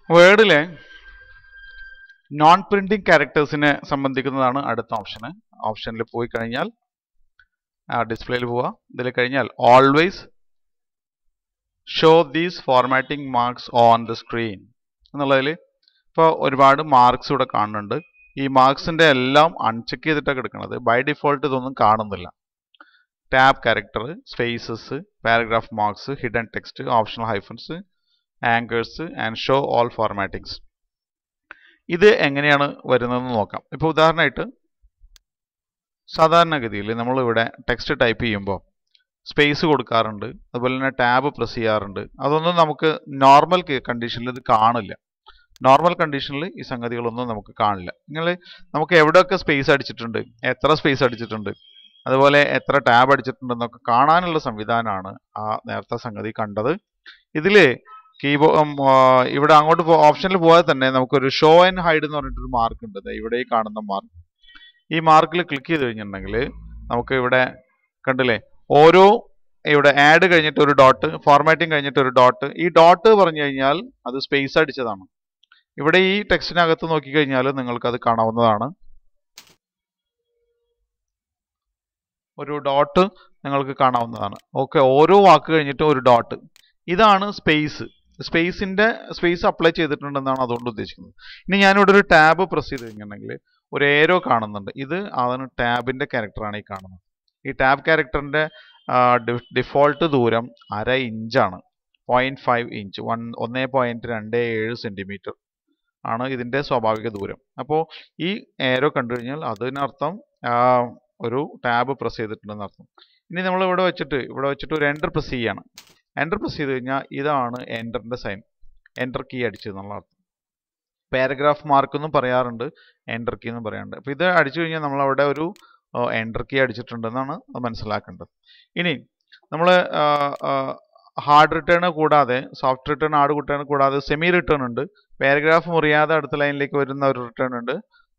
വേർഡിലെ non printing ക്യാരക്ടേഴ്സിനെ സംബന്ധിക്കുന്നതാണ് അടുത്ത ഓപ്ഷന്. ഓപ്ഷനിൽ പോയി കഴിഞ്ഞാൽ ഡിസ്പ്ലേയിൽ പോവുക. ഇതിൽ കഴിഞ്ഞാൽ always show these formatting marks on the screen എന്നുള്ളതിൽ ഇപ്പോൾ ഒരുപാട് മാർക്സ് ഇവിടെ കാണുന്നുണ്ട്. ഈ മാർക്സിൻ്റെ എല്ലാം അൺചെക്ക് ചെയ്തിട്ടൊക്കെ എടുക്കുന്നത്. ബൈ ഡിഫോൾട്ട് ഇതൊന്നും കാണുന്നില്ല. Tab character, spaces, paragraph marks, hidden text, optional hyphens, anchors and show all formattings. ഇത് എങ്ങനെയാണ് വരുന്നതെന്ന് നോക്കാം. ഇപ്പോൾ ഉദാഹരണമായിട്ട് സാധാരണഗതിയിൽ നമ്മളിവിടെ ടെക്സ്റ്റ് ടൈപ്പ് ചെയ്യുമ്പോൾ സ്പേസ് കൊടുക്കാറുണ്ട്, അതുപോലെ തന്നെ ടാബ് പ്രസ് ചെയ്യാറുണ്ട്. അതൊന്നും നമുക്ക് നോർമൽ കണ്ടീഷനിൽ ഇത് കാണില്ല. നോർമൽ കണ്ടീഷനിൽ ഈ സംഗതികളൊന്നും നമുക്ക് കാണില്ല. നമുക്ക് എവിടെയൊക്കെ സ്പേസ് അടിച്ചിട്ടുണ്ട്, എത്ര സ്പേസ് അടിച്ചിട്ടുണ്ട്, അതുപോലെ എത്ര ടാബ് അടിച്ചിട്ടുണ്ടെന്നൊക്കെ കാണാനുള്ള സംവിധാനമാണ് ആ നേരത്തെ സംഗതി കണ്ടത്. ഇതിൽ ഇവിടെ അങ്ങോട്ട് ഓപ്ഷനിൽ പോയാൽ തന്നെ നമുക്കൊരു ഷോ ആൻഡ് ഹൈഡ് എന്ന് പറഞ്ഞിട്ടൊരു മാർക്ക് ഉണ്ട്. ഇവിടെ ഈ കാണുന്ന മാർക്ക്. ഈ മാർക്കിൽ ക്ലിക്ക് ചെയ്ത് കഴിഞ്ഞിട്ടുണ്ടെങ്കിൽ നമുക്ക് ഇവിടെ കണ്ടില്ലേ, ഓരോ ഇവിടെ ആഡ് കഴിഞ്ഞിട്ട് ഒരു ഡോട്ട്, ഫോർമാറ്റിംഗ് കഴിഞ്ഞിട്ട് ഒരു ഡോട്ട്. ഈ ഡോട്ട് പറഞ്ഞു കഴിഞ്ഞാൽ അത് സ്പേസ് അടിച്ചതാണ്. ഇവിടെ ഈ ടെക്സ്റ്റിനകത്ത് നോക്കിക്കഴിഞ്ഞാൽ നിങ്ങൾക്കത് കാണാവുന്നതാണ്. ഒരു ഡോട്ട് നിങ്ങൾക്ക് കാണാവുന്നതാണ്. ഓക്കെ, ഓരോ വാക്ക് കഴിഞ്ഞിട്ട് ഒരു ഡോട്ട്. ഇതാണ് സ്പേസ്. സ്പേസ് അപ്ലൈ ചെയ്തിട്ടുണ്ടെന്നാണ് അതുകൊണ്ട് ഉദ്ദേശിക്കുന്നത്. ഇനി ഞാനിവിടെ ഒരു ടാബ് പ്രസ് ചെയ്ത് കഴിഞ്ഞിട്ടുണ്ടെങ്കിൽ ഒരു ഏരോ കാണുന്നുണ്ട്. ഇത് അതിന് ടാബിൻ്റെ ക്യാരക്ടറാണ് ഈ കാണുന്നത്. ഈ ടാബ് ക്യാരക്ടറിൻ്റെ ഡിഫോൾട്ട് ദൂരം 1/2 ഇഞ്ചാണ്. 0.5 ഇഞ്ച്, 1.27 സെൻറ്റിമീറ്റർ ആണ് ഇതിൻ്റെ സ്വാഭാവിക ദൂരം. അപ്പോൾ ഈ ഏരോ കണ്ടു കഴിഞ്ഞാൽ അതിനർത്ഥം ഒരു ടാബ് പ്രസ് ചെയ്തിട്ടുണ്ടെന്ന് അർത്ഥം. ഇനി നമ്മൾ ഇവിടെ വെച്ചിട്ട് ഒരു എൻ്റർ പ്രസ് ചെയ്യാണ്. എൻ്റർ പ്രസ് ചെയ്ത് കഴിഞ്ഞാൽ ഇതാണ് എൻ്ററിൻ്റെ സൈൻ, എൻ്റർ കീ അടിച്ചു എന്നുള്ള അർത്ഥം. പാരഗ്രാഫ് മാർക്ക് എന്നും പറയാറുണ്ട്, എൻ്റർ കീ എന്നും പറയാറുണ്ട്. അപ്പോൾ ഇത് അടിച്ചു കഴിഞ്ഞാൽ നമ്മളവിടെ ഒരു എൻ്റർ കീ അടിച്ചിട്ടുണ്ടെന്നാണ് മനസ്സിലാക്കേണ്ടത്. ഇനി നമ്മൾ ഹാർഡ് റിട്ടേൺ കൂടാതെ, സോഫ്റ്റ് റിട്ടേൺ, ഹാർഡ് റിട്ടേൺ കൂടാതെ സെമി റിട്ടേൺ ഉണ്ട്. പാരഗ്രാഫ് മുറിയാതെ അടുത്ത ലൈനിലേക്ക് വരുന്ന ഒരു റിട്ടേൺ ഉണ്ട്.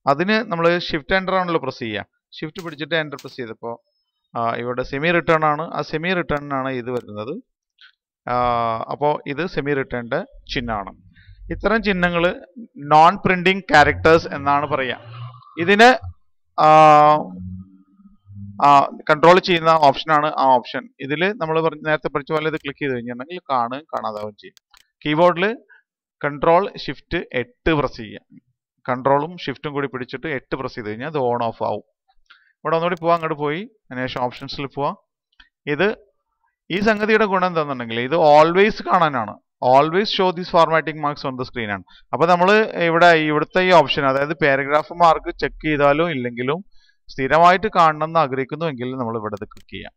അതിന് നമ്മൾ ഷിഫ്റ്റ് എൻ്റർ ആണല്ലോ പ്രസ് ചെയ്യുക. ഷിഫ്റ്റ് പിടിച്ചിട്ട് എൻ്റർ പ്രസ് ചെയ്തപ്പോൾ ഇവിടെ സെമി റിട്ടേൺ ആണ്. ആ സെമി റിട്ടേണിനാണ് ഇത് വരുന്നത്. അപ്പോൾ ഇത് സെമി റിട്ടേണിൻ്റെ ചിഹ്നമാണ്. ഇത്തരം ചിഹ്നങ്ങൾ നോൺ പ്രിന്റിംഗ് ക്യാരക്ടേഴ്സ് എന്നാണ് പറയുക. ഇതിന് കൺട്രോൾ ചെയ്യുന്ന ഓപ്ഷനാണ് ആ ഓപ്ഷൻ. ഇതിൽ നമ്മൾ നേരത്തെ പഠിച്ച പോലെ ഇത് ക്ലിക്ക് ചെയ്ത് കഴിഞ്ഞിട്ടുണ്ടെങ്കിൽ കാണാതാവുകയും ചെയ്യും. കീബോർഡിൽ കൺട്രോൾ ഷിഫ്റ്റ് 8 പ്രസ് ചെയ്യുക. കൺട്രോളും ഷിഫ്റ്റും കൂടി പിടിച്ചിട്ട് 8 പ്രസ് ചെയ്ത് കഴിഞ്ഞാൽ ഇത് ഓൺ ഓഫ് ആവും. ഇവിടെ ഒന്നുകൂടി പോവാം, അങ്ങോട്ട് പോയി അതിനുശേഷം ഓപ്ഷൻസിൽ പോവാം. ഈ സംഗതിയുടെ ഗുണം എന്താണെന്നുണ്ടെങ്കിൽ ഇത് ഓൾവേസ് കാണാനാണ്. Always show these formatting marks on the screen ആണ്. അപ്പോൾ നമ്മൾ ഇവിടുത്തെ ഈ ഓപ്ഷൻ, അതായത് പാരഗ്രാഫ് മാർക്ക് ചെക്ക് ചെയ്താലും ഇല്ലെങ്കിലും സ്ഥിരമായിട്ട് കാണണമെന്ന് ആഗ്രഹിക്കുന്നുവെങ്കിൽ നമ്മൾ ഇവിടെ ക്ലിക്ക് ചെയ്യാം.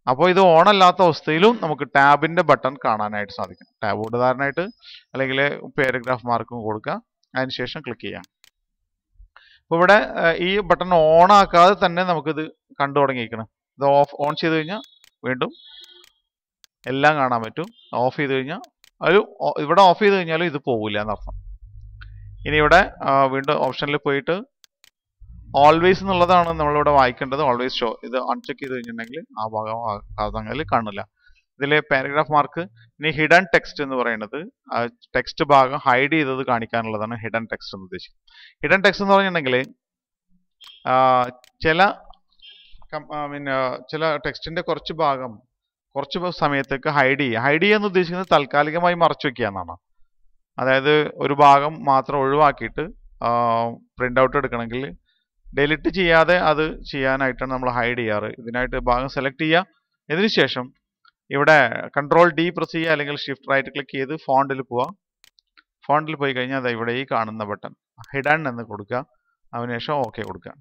അപ്പോൾ ഇത് ഓൺ അല്ലാത്ത അവസ്ഥയിലും നമുക്ക് ടാബിൻ്റെ ബട്ടൺ കാണാനായിട്ട് സാധിക്കും. ടാബ് ഉദാഹരണമായിട്ട് അല്ലെങ്കിൽ പാരഗ്രാഫ് മാർക്കും കൊടുക്കുക, അതിനുശേഷം ക്ലിക്ക് ചെയ്യാം. അപ്പോൾ ഇവിടെ ഈ ബട്ടൺ ഓൺ ആക്കാതെ തന്നെ നമുക്കിത് കണ്ടു തുടങ്ങിയിരിക്കണം. ഇത് ഓൺ ചെയ്ത് കഴിഞ്ഞാൽ വീണ്ടും എല്ലാം കാണാൻ പറ്റും. ഓഫ് ചെയ്ത് കഴിഞ്ഞാൽ ഇവിടെ ഓഫ് ചെയ്ത് കഴിഞ്ഞാലും ഇത് പോകില്ല എന്നർത്ഥം. ഇനി ഇവിടെ വീണ്ടും ഓപ്ഷനിൽ പോയിട്ട് ഓൾവേസ് എന്നുള്ളതാണ് നമ്മളിവിടെ വായിക്കേണ്ടത്. ഓൾവേസ് ഷോ, ഇത് അൺചെക്ക് ചെയ്ത് കഴിഞ്ഞിട്ടുണ്ടെങ്കിൽ ആ ഭാഗങ്ങളിൽ കാണില്ല. ഇതിൽ പാരഗ്രാഫ് മാർക്ക്. ഇനി ഹിഡൻ ടെക്സ്റ്റ് എന്ന് പറയുന്നത് ടെക്സ്റ്റ് ഭാഗം ഹൈഡ് ചെയ്തത് കാണിക്കാനുള്ളതാണ് ഹിഡൻ ടെക്സ്റ്റ് എന്ന് ഉദ്ദേശിക്കുന്നത്. ഹിഡൻ ടെക്സ്റ്റ് എന്ന് പറഞ്ഞിട്ടുണ്ടെങ്കിൽ ചില ടെക്സ്റ്റിന്റെ കുറച്ച് ഭാഗം കുറച്ച് സമയത്തേക്ക് ഹൈഡ് ചെയ്യുക എന്ന് ഉദ്ദേശിക്കുന്നത് താൽക്കാലികമായി മറച്ചു വെക്കുക എന്നാണ്. അതായത് ഒരു ഭാഗം മാത്രം ഒഴിവാക്കിയിട്ട് പ്രിന്റ് ഔട്ട് എടുക്കണമെങ്കിൽ ഡിലീറ്റ് ചെയ്യാതെ അത് ചെയ്യാനായിട്ടാണ് നമ്മൾ ഹൈഡ് ചെയ്യാറ്. ഇതിനായിട്ട് ഭാഗം സെലക്ട് ചെയ്യുക. ഇതിനുശേഷം ഇവിടെ കൺട്രോൾ D പ്രസ് ചെയ്യുക, അല്ലെങ്കിൽ ഷിഫ്റ്റ് റൈറ്റ് ക്ലിക്ക് ചെയ്ത് ഫോണ്ടിൽ പോവുക. ഫോണ്ടിൽ പോയി കഴിഞ്ഞാൽ അത് ഇവിടെ ഈ കാണുന്ന ബട്ടൺ ഹിഡൻ എന്ന് കൊടുക്കുക. അതിനുശേഷം ഓക്കെ കൊടുക്കുക.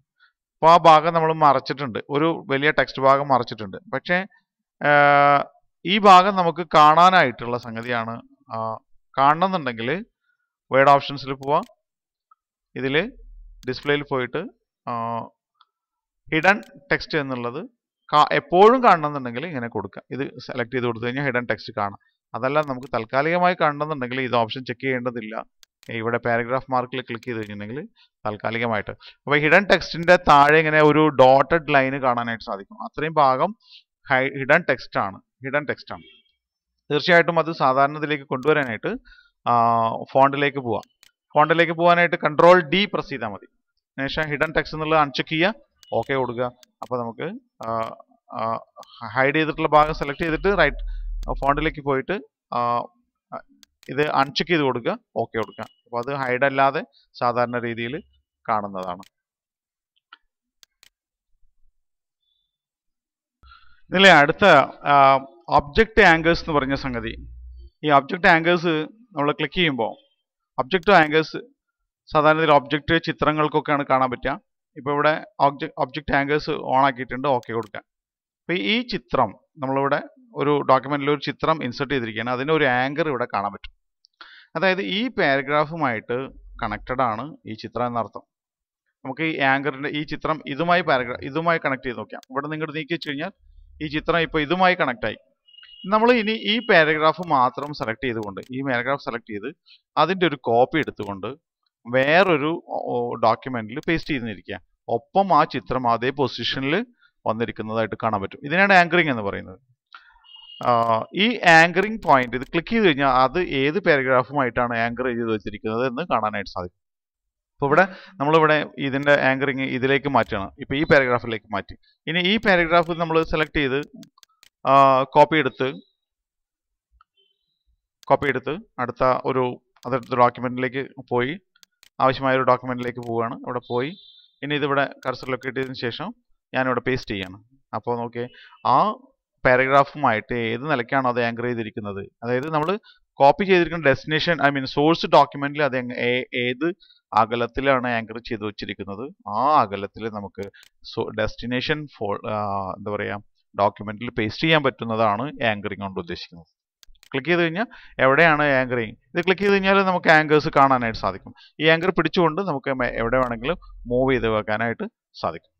അപ്പോൾ ആ ഭാഗം നമ്മൾ മറച്ചിട്ടുണ്ട്, ഒരു വലിയ ടെക്സ്റ്റ് ഭാഗം മറച്ചിട്ടുണ്ട്. പക്ഷേ ഈ ഭാഗം നമുക്ക് കാണാനായിട്ടുള്ള സംഗതിയാണ്. കാണണമെന്നുണ്ടെങ്കിൽ വേർഡ് ഓപ്ഷൻസിൽ പോവാം. ഇതിൽ ഡിസ്പ്ലേയിൽ പോയിട്ട് ഹിഡൻ ടെക്സ്റ്റ് എന്നുള്ളത് എപ്പോഴും കാണണമെന്നുണ്ടെങ്കിൽ ഇങ്ങനെ കൊടുക്കുക. ഇത് സെലക്ട് ചെയ്ത് കൊടുത്തു കഴിഞ്ഞാൽ ഹിഡൻ ടെക്സ്റ്റ് കാണാം. അതല്ല നമുക്ക് താൽക്കാലികമായി കാണണമെന്നുണ്ടെങ്കിൽ ഇത് ഓപ്ഷൻ ചെക്ക് ചെയ്യേണ്ടതില്ല. ഇവിടെ പാരഗ്രാഫ് മാർക്കിൽ ക്ലിക്ക് ചെയ്ത് കഴിഞ്ഞിട്ടുണ്ടെങ്കിൽ താൽക്കാലികമായിട്ട്. അപ്പോൾ ഹിഡൻ ടെക്സ്റ്റിന്റെ താഴെ ഇങ്ങനെ ഒരു ഡോട്ടഡ് ലൈന് കാണാനായിട്ട് സാധിക്കും. അത്രയും ഭാഗം ഹിഡൻ ടെക്സ്റ്റ് ആണ്. തീർച്ചയായിട്ടും അത് സാധാരണ ഇതിലേക്ക് കൊണ്ടുവരാനായിട്ട് ഫോണ്ടിലേക്ക് പോവാം. ഫോണ്ടിലേക്ക് പോകാനായിട്ട് കൺട്രോൾ ഡി പ്രസ് ചെയ്താൽ മതി. അതിനുശേഷം ഹിഡൻ ടെക്സ്റ്റ് എന്നുള്ളത് അൺചെക്ക് ചെയ്യുക, ഓക്കെ കൊടുക്കുക. അപ്പോൾ നമുക്ക് ഹൈഡ് ചെയ്തിട്ടുള്ള ഭാഗം സെലക്ട് ചെയ്തിട്ട് റൈറ്റ് ഫോണ്ടിലേക്ക് പോയിട്ട് ഇത് അൺചെക്ക് ചെയ്ത് കൊടുക്കുക, ഓക്കെ കൊടുക്കുക. അപ്പോൾ അത് ഹൈഡ് അല്ലാതെ സാധാരണ രീതിയിൽ കാണുന്നതാണ്. ഇതിലെ അടുത്ത ഒബ്ജക്റ്റ് ആങ്കേഴ്സ് എന്ന് പറഞ്ഞ സംഗതി. ഈ ഒബ്ജക്റ്റ് ആങ്കേഴ്സ് നമ്മൾ ക്ലിക്ക് ചെയ്യുമ്പോൾ ഒബ്ജക്റ്റ് ആങ്കേഴ്സ് സാധാരണ ഇതിൽ ഒബ്ജക്റ്റ് ചിത്രങ്ങൾക്കൊക്കെയാണ് കാണാൻ പറ്റുക. ഇപ്പോൾ ഇവിടെ ഒബ്ജക്റ്റ് ആങ്കേഴ്സ് ഓൺ ആക്കിയിട്ടുണ്ട്, ഓക്കെ കൊടുക്കുക. അപ്പോൾ ഈ ചിത്രം നമ്മളിവിടെ ഒരു ഡോക്യുമെന്റിൽ ഒരു ചിത്രം ഇൻസേർട്ട് ചെയ്തിരിക്കുകയാണ്, അതിന് ഒരു ആങ്കർ ഇവിടെ കാണാൻ പറ്റും. അതായത് ഈ പാരഗ്രാഫുമായിട്ട് കണക്റ്റഡ് ആണ് ഈ ചിത്രം എന്നർത്ഥം. നമുക്ക് ഈ ആങ്കറിന്റെ ഈ ചിത്രം ഇതുമായി കണക്ട് ചെയ്ത് നോക്കാം. ഇവിടെ നിങ്ങൾ നീക്കി വെച്ച് കഴിഞ്ഞാൽ ഈ ചിത്രം ഇപ്പോൾ ഇതുമായി കണക്ട് ആയി. നമ്മൾ ഇനി ഈ പാരഗ്രാഫ് മാത്രം സെലക്ട് ചെയ്തുകൊണ്ട് ഈ പാരഗ്രാഫ് സെലക്ട് ചെയ്ത് അതിൻ്റെ ഒരു കോപ്പി എടുത്തുകൊണ്ട് വേറൊരു ഡോക്യുമെന്റിൽ പേസ്റ്റ് ചെയ്തിരിക്കുക. ഒപ്പം ആ ചിത്രം അതേ പൊസിഷനിൽ വന്നിരിക്കുന്നതായിട്ട് കാണാൻ പറ്റും. ഇതിനാണ് ആങ്കറിങ് എന്ന് പറയുന്നത്. ഈ ആങ്കറിങ് പോയിന്റ് ഇത് ക്ലിക്ക് ചെയ്ത് കഴിഞ്ഞാൽ അത് ഏത് പാരഗ്രാഫുമായിട്ടാണ് ആങ്കർ ചെയ്ത് വെച്ചിരിക്കുന്നത് എന്ന് കാണാനായിട്ട് സാധിക്കും. അപ്പോൾ ഇവിടെ നമ്മളിവിടെ ഇതിൻ്റെ ആങ്കറിങ് ഇതിലേക്ക് മാറ്റുകയാണ്. ഇപ്പോൾ ഈ പാരഗ്രാഫിലേക്ക് മാറ്റി. ഇനി ഈ പാരഗ്രാഫ് നമ്മൾ സെലക്ട് ചെയ്ത് കോപ്പി എടുത്ത് അടുത്ത ഒരു അതെടുത്ത ഡോക്യുമെന്റിലേക്ക് പോയി ആവശ്യമായ ഒരു ഡോക്യുമെന്റിലേക്ക് പോവുകയാണ്. ഇവിടെ പോയി ഇനി ഇതിവിടെ കർസർ ലൊക്കേറ്റ് ചെയ്തതിന് ശേഷം ഞാനിവിടെ പേസ്റ്റ് ചെയ്യാണ്. അപ്പോൾ നോക്കിയേ ആ പാരഗ്രാഫുമായിട്ട് ഏത് നിലയ്ക്കാണോ അത് ആങ്കർ ചെയ്തിരിക്കുന്നത്, അതായത് നമ്മൾ കോപ്പി ചെയ്തിരിക്കുന്ന ഡെസ്റ്റിനേഷൻ സോഴ്സ് ഡോക്യുമെന്റിൽ അത് ഏത് അകലത്തിലാണ് ആങ്കർ ചെയ്ത് വെച്ചിരിക്കുന്നത്, ആ അകലത്തിൽ നമുക്ക് ഡെസ്റ്റിനേഷൻ എന്താ പറയുക ഡോക്യുമെന്റിൽ പേസ്റ്റ് ചെയ്യാൻ പറ്റുന്നതാണ് ആങ്കറിങ് കൊണ്ട് ഉദ്ദേശിക്കുന്നത്. ക്ലിക്ക് ചെയ്ത് കഴിഞ്ഞാൽ എവിടെയാണ് ആങ്കറിങ്, ഇത് ക്ലിക്ക് ചെയ്ത് കഴിഞ്ഞാൽ നമുക്ക് ആങ്കേഴ്സ് കാണാനായിട്ട് സാധിക്കും. ഈ ആങ്കർ പിടിച്ചുകൊണ്ട് നമുക്ക് എവിടെ വേണമെങ്കിലും മൂവ് ചെയ്ത് വെക്കാനായിട്ട് സാധിക്കും.